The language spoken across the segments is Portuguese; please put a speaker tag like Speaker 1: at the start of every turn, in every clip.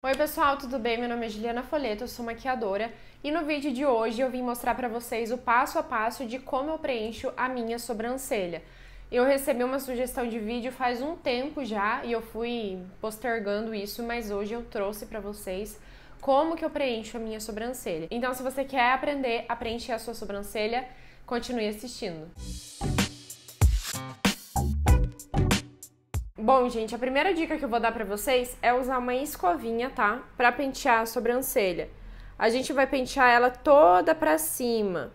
Speaker 1: Oi pessoal, tudo bem? Meu nome é Juliana Folleto, eu sou maquiadora e no vídeo de hoje eu vim mostrar pra vocês o passo a passo de como eu preencho a minha sobrancelha. Eu recebi uma sugestão de vídeo faz um tempo já e eu fui postergando isso, mas hoje eu trouxe pra vocês como que eu preencho a minha sobrancelha. Então se você quer aprender a preencher a sua sobrancelha, continue assistindo. Bom, gente, a primeira dica que eu vou dar pra vocês é usar uma escovinha, tá? Pra pentear a sobrancelha. A gente vai pentear ela toda pra cima,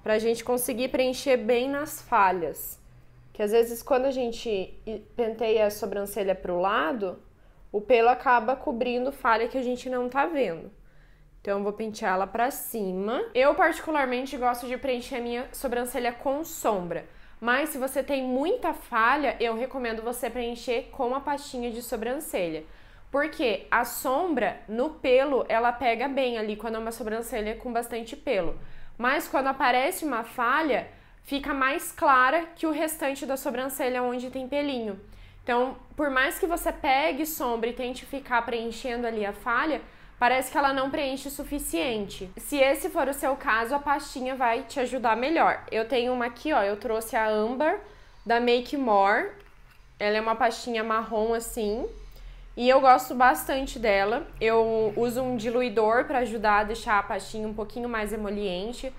Speaker 1: pra gente conseguir preencher bem nas falhas. Que às vezes quando a gente penteia a sobrancelha pro lado, o pelo acaba cobrindo falha que a gente não tá vendo. Então eu vou pentear ela pra cima. Eu particularmente gosto de preencher a minha sobrancelha com sombra. Mas se você tem muita falha, eu recomendo você preencher com a pastinha de sobrancelha. Porque a sombra no pelo, ela pega bem ali quando é uma sobrancelha com bastante pelo. Mas quando aparece uma falha, fica mais clara que o restante da sobrancelha onde tem pelinho. Então, por mais que você pegue sombra e tente ficar preenchendo ali a falha, parece que ela não preenche o suficiente. Se esse for o seu caso, a pastinha vai te ajudar melhor. Eu tenho uma aqui, ó, eu trouxe a Amber da Make More. Ela é uma pastinha marrom assim, e eu gosto bastante dela. Eu uso um diluidor para ajudar a deixar a pastinha um pouquinho mais emoliente.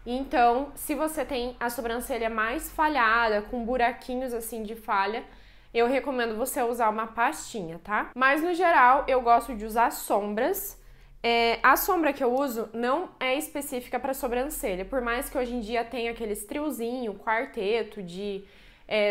Speaker 1: Então, se você tem a sobrancelha mais falhada, com buraquinhos assim de falha, eu recomendo você usar uma pastinha, tá? Mas no geral, eu gosto de usar sombras. A sombra que eu uso não é específica para sobrancelha, por mais que hoje em dia tenha aqueles triozinho, quarteto de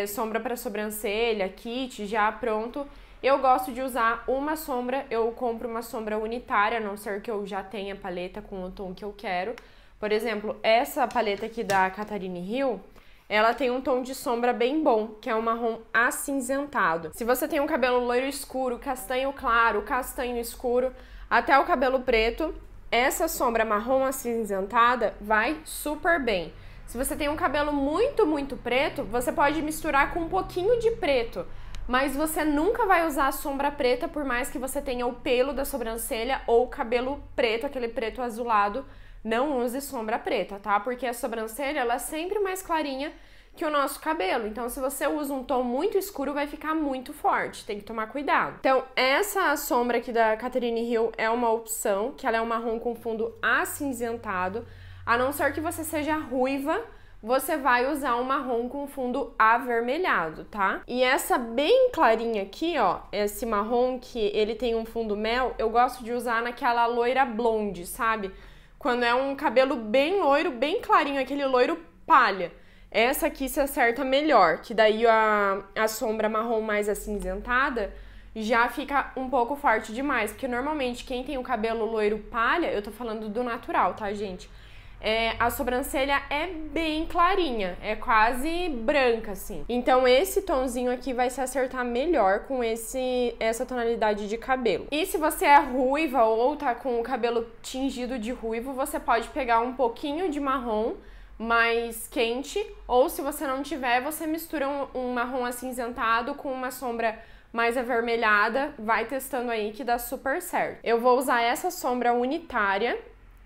Speaker 1: sombra para sobrancelha, kit já pronto. Eu gosto de usar uma sombra, eu compro uma sombra unitária, a não ser que eu já tenha paleta com o tom que eu quero. Por exemplo, essa paleta aqui da Catarine Hill, ela tem um tom de sombra bem bom, que é um marrom acinzentado. Se você tem um cabelo loiro escuro, castanho claro, castanho escuro, até o cabelo preto, essa sombra marrom acinzentada vai super bem. Se você tem um cabelo muito preto, você pode misturar com um pouquinho de preto, mas você nunca vai usar a sombra preta por mais que você tenha o pelo da sobrancelha ou o cabelo preto, aquele preto azulado. Não use sombra preta, tá? Porque a sobrancelha, ela é sempre mais clarinha que o nosso cabelo. Então, se você usa um tom muito escuro, vai ficar muito forte. Tem que tomar cuidado. Então, essa sombra aqui da Catarine Hill é uma opção, que ela é um marrom com fundo acinzentado. A não ser que você seja ruiva, você vai usar um marrom com fundo avermelhado, tá? E essa bem clarinha aqui, ó, esse marrom que ele tem um fundo mel, eu gosto de usar naquela loira blonde, sabe? Quando é um cabelo bem loiro, bem clarinho, aquele loiro palha. Essa aqui se acerta melhor, que daí a sombra marrom mais acinzentada já fica um pouco forte demais. Porque normalmente quem tem o cabelo loiro palha, eu tô falando do natural, tá, gente? A sobrancelha é bem clarinha, é quase branca, assim. Então esse tonzinho aqui vai se acertar melhor com essa tonalidade de cabelo. E se você é ruiva ou tá com o cabelo tingido de ruivo, você pode pegar um pouquinho de marrom mais quente, ou se você não tiver, você mistura um marrom acinzentado com uma sombra mais avermelhada, vai testando aí que dá super certo. Eu vou usar essa sombra unitária.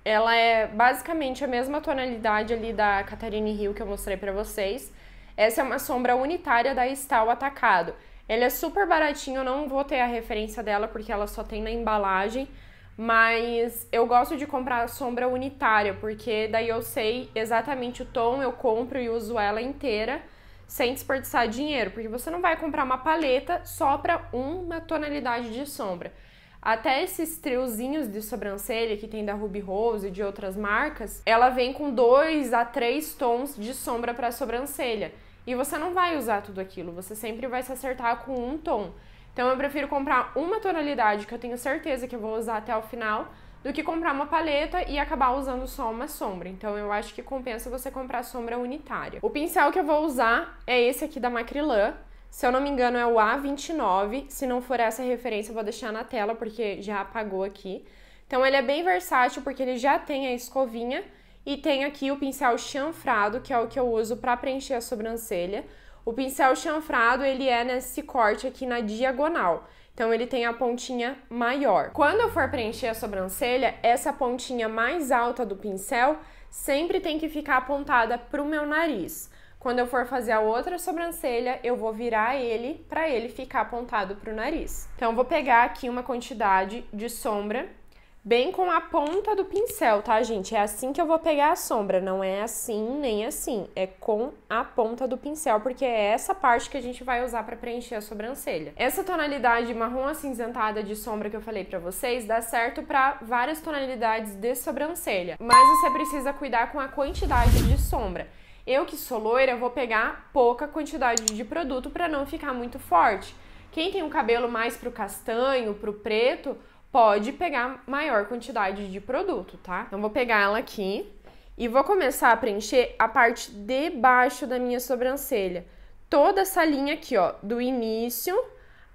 Speaker 1: Ela é basicamente a mesma tonalidade ali da Catarine Hill que eu mostrei pra vocês. Essa é uma sombra unitária da Estalo Atacado. Ela é super baratinha, eu não vou ter a referência dela porque ela só tem na embalagem, mas eu gosto de comprar a sombra unitária, porque daí eu sei exatamente o tom, eu compro e uso ela inteira, sem desperdiçar dinheiro, porque você não vai comprar uma paleta só pra uma tonalidade de sombra. Até esses triozinhos de sobrancelha que tem da Ruby Rose e de outras marcas, ela vem com 2 a 3 tons de sombra para sobrancelha. E você não vai usar tudo aquilo, você sempre vai se acertar com um tom. Então eu prefiro comprar uma tonalidade que eu tenho certeza que eu vou usar até o final, do que comprar uma paleta e acabar usando só uma sombra. Então eu acho que compensa você comprar sombra unitária. O pincel que eu vou usar é esse aqui da Macrylan. Se eu não me engano é o A29, se não for essa referência eu vou deixar na tela porque já apagou aqui. Então ele é bem versátil porque ele já tem a escovinha e tem aqui o pincel chanfrado, que é o que eu uso para preencher a sobrancelha. O pincel chanfrado ele é nesse corte aqui na diagonal. Então, ele tem a pontinha maior. Quando eu for preencher a sobrancelha, essa pontinha mais alta do pincel sempre tem que ficar apontada para o meu nariz. Quando eu for fazer a outra sobrancelha, eu vou virar ele para ele ficar apontado para o nariz. Então, eu vou pegar aqui uma quantidade de sombra bem com a ponta do pincel, tá, gente? É assim que eu vou pegar a sombra, não é assim nem assim. É com a ponta do pincel, porque é essa parte que a gente vai usar para preencher a sobrancelha. Essa tonalidade marrom acinzentada de sombra que eu falei pra vocês dá certo para várias tonalidades de sobrancelha, mas você precisa cuidar com a quantidade de sombra. Eu que sou loira, vou pegar pouca quantidade de produto para não ficar muito forte. Quem tem um cabelo mais pro castanho, pro preto, pode pegar maior quantidade de produto, tá? Então, vou pegar ela aqui e vou começar a preencher a parte de baixo da minha sobrancelha. Toda essa linha aqui, ó, do início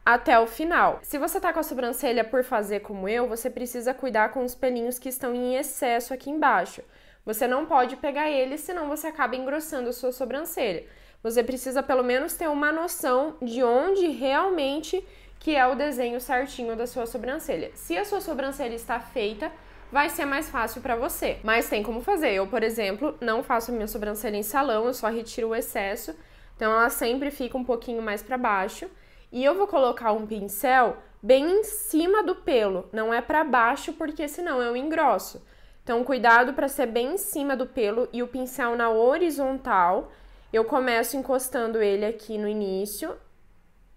Speaker 1: até o final. Se você tá com a sobrancelha por fazer como eu, você precisa cuidar com os pelinhos que estão em excesso aqui embaixo. Você não pode pegar eles, senão você acaba engrossando a sua sobrancelha. Você precisa pelo menos ter uma noção de onde realmente que é o desenho certinho da sua sobrancelha. Se a sua sobrancelha está feita, vai ser mais fácil para você. Mas tem como fazer. Eu, por exemplo, não faço a minha sobrancelha em salão, eu só retiro o excesso. Então, ela sempre fica um pouquinho mais para baixo. E eu vou colocar um pincel bem em cima do pelo, não é para baixo, porque senão eu engrosso. Então, cuidado para ser bem em cima do pelo e o pincel na horizontal. Eu começo encostando ele aqui no início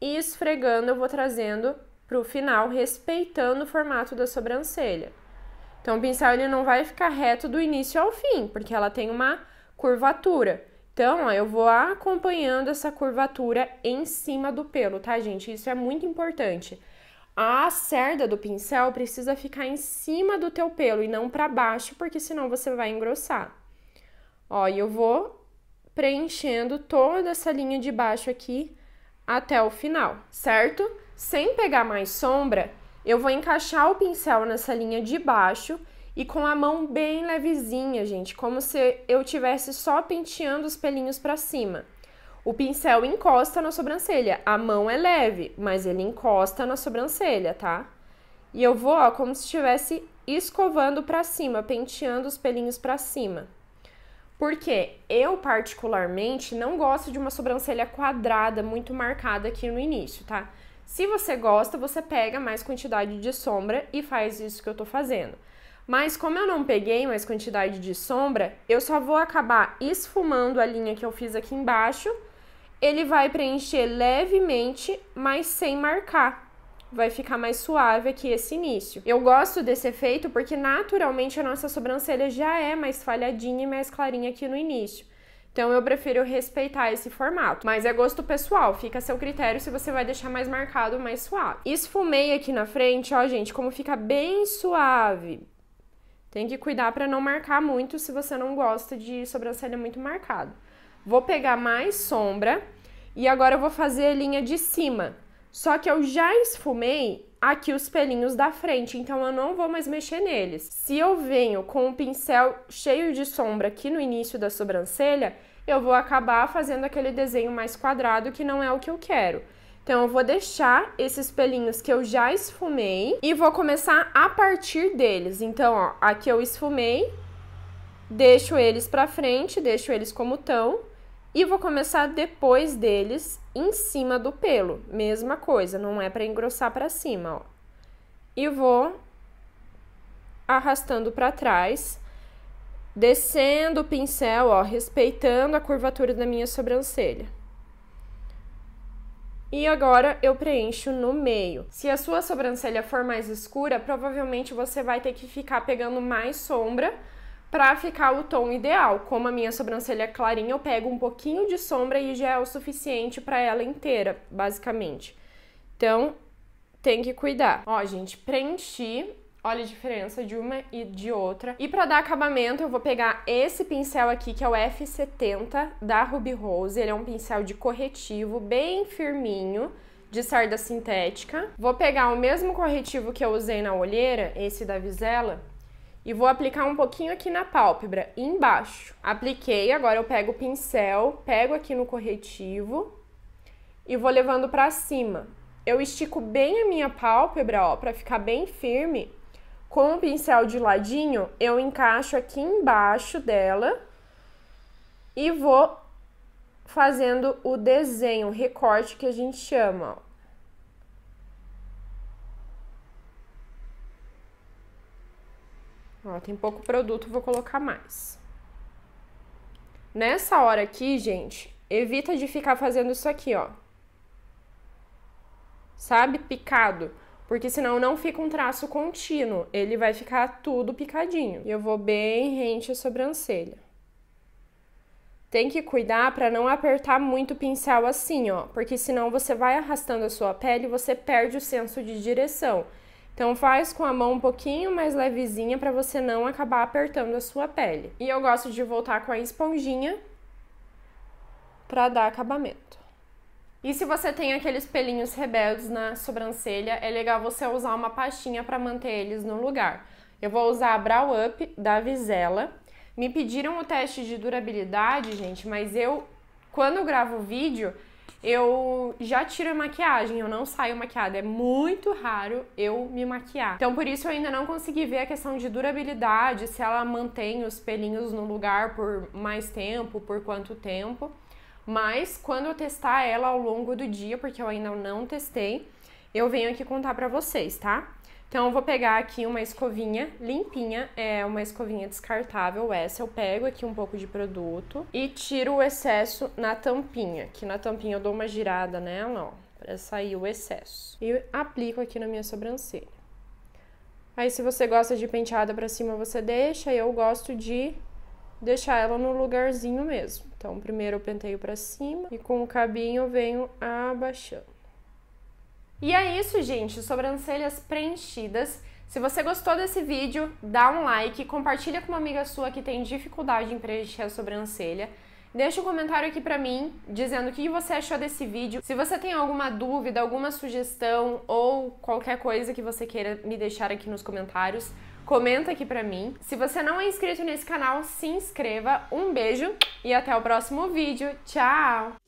Speaker 1: e esfregando eu vou trazendo pro final, respeitando o formato da sobrancelha. Então, o pincel ele não vai ficar reto do início ao fim, porque ela tem uma curvatura. Então, ó, eu vou acompanhando essa curvatura em cima do pelo, tá, gente? Isso é muito importante. A cerda do pincel precisa ficar em cima do teu pelo e não para baixo, porque senão você vai engrossar. Ó, e eu vou preenchendo toda essa linha de baixo aqui até o final, certo? Sem pegar mais sombra, eu vou encaixar o pincel nessa linha de baixo e com a mão bem levezinha, gente, como se eu tivesse só penteando os pelinhos para cima. O pincel encosta na sobrancelha, a mão é leve, mas ele encosta na sobrancelha, tá? E eu vou, ó, como se estivesse escovando para cima, penteando os pelinhos para cima. Porque eu, particularmente, não gosto de uma sobrancelha quadrada muito marcada aqui no início, tá? Se você gosta, você pega mais quantidade de sombra e faz isso que eu tô fazendo. Mas como eu não peguei mais quantidade de sombra, eu só vou acabar esfumando a linha que eu fiz aqui embaixo. Ele vai preencher levemente, mas sem marcar. Vai ficar mais suave aqui esse início. Eu gosto desse efeito porque naturalmente a nossa sobrancelha já é mais falhadinha e mais clarinha aqui no início. Então eu prefiro respeitar esse formato. Mas é gosto pessoal, fica a seu critério se você vai deixar mais marcado ou mais suave. Esfumei aqui na frente, ó, gente, como fica bem suave. Tem que cuidar para não marcar muito se você não gosta de sobrancelha muito marcada. Vou pegar mais sombra e agora eu vou fazer a linha de cima. Só que eu já esfumei aqui os pelinhos da frente, então eu não vou mais mexer neles. Se eu venho com o pincel cheio de sombra aqui no início da sobrancelha, eu vou acabar fazendo aquele desenho mais quadrado que não é o que eu quero. Então, eu vou deixar esses pelinhos que eu já esfumei e vou começar a partir deles. Então, ó, aqui eu esfumei, deixo eles pra frente, deixo eles como estão. E vou começar depois deles em cima do pelo. Mesma coisa, não é para engrossar para cima, ó. E vou arrastando para trás, descendo o pincel, ó, respeitando a curvatura da minha sobrancelha. E agora eu preencho no meio. Se a sua sobrancelha for mais escura, provavelmente você vai ter que ficar pegando mais sombra para ficar o tom ideal. Como a minha sobrancelha é clarinha, eu pego um pouquinho de sombra e já é o suficiente para ela inteira, basicamente. Então, tem que cuidar. Ó, gente, preenchi. Olha a diferença de uma e de outra. E para dar acabamento, eu vou pegar esse pincel aqui, que é o F70 da Ruby Rose. Ele é um pincel de corretivo, bem firminho, de sarda sintética. Vou pegar o mesmo corretivo que eu usei na olheira, esse da Visela, e vou aplicar um pouquinho aqui na pálpebra, embaixo. Apliquei, agora eu pego o pincel, pego aqui no corretivo e vou levando pra cima. eu estico bem a minha pálpebra, ó, pra ficar bem firme. Com o pincel de ladinho, eu encaixo aqui embaixo dela e vou fazendo o desenho, o recorte que a gente chama, ó. Ó, tem pouco produto, vou colocar mais. Nessa hora aqui, gente, evita de ficar fazendo isso aqui, ó. Sabe? Picado. Porque senão não fica um traço contínuo. Ele vai ficar tudo picadinho. E eu vou bem rente a sobrancelha. Tem que cuidar para não apertar muito o pincel assim, ó. Porque senão você vai arrastando a sua pele e você perde o senso de direção. Então faz com a mão um pouquinho mais levezinha para você não acabar apertando a sua pele. E eu gosto de voltar com a esponjinha para dar acabamento. E se você tem aqueles pelinhos rebeldes na sobrancelha, é legal você usar uma pastinha para manter eles no lugar. Eu vou usar a Brow Up da Vizela. Me pediram o teste de durabilidade, gente, mas quando eu gravo vídeo, eu já tiro a maquiagem, eu não saio maquiada. É muito raro eu me maquiar. Então, por isso eu ainda não consegui ver a questão de durabilidade, se ela mantém os pelinhos no lugar por mais tempo, por quanto tempo. Mas quando eu testar ela ao longo do dia, porque eu ainda não testei, eu venho aqui contar pra vocês, tá? Então eu vou pegar aqui uma escovinha limpinha, é uma escovinha descartável essa, eu pego aqui um pouco de produto e tiro o excesso na tampinha. Aqui na tampinha eu dou uma girada nela, ó, pra sair o excesso. E aplico aqui na minha sobrancelha. Aí se você gosta de penteada pra cima, você deixa, eu gosto de deixar ela no lugarzinho mesmo. Então, primeiro eu penteio pra cima e com o cabinho eu venho abaixando. E é isso, gente, sobrancelhas preenchidas. Se você gostou desse vídeo, dá um like, compartilha com uma amiga sua que tem dificuldade em preencher a sobrancelha. Deixa um comentário aqui pra mim, dizendo o que você achou desse vídeo. Se você tem alguma dúvida, alguma sugestão ou qualquer coisa que você queira me deixar aqui nos comentários, comenta aqui pra mim. Se você não é inscrito nesse canal, se inscreva. Um beijo e até o próximo vídeo. Tchau!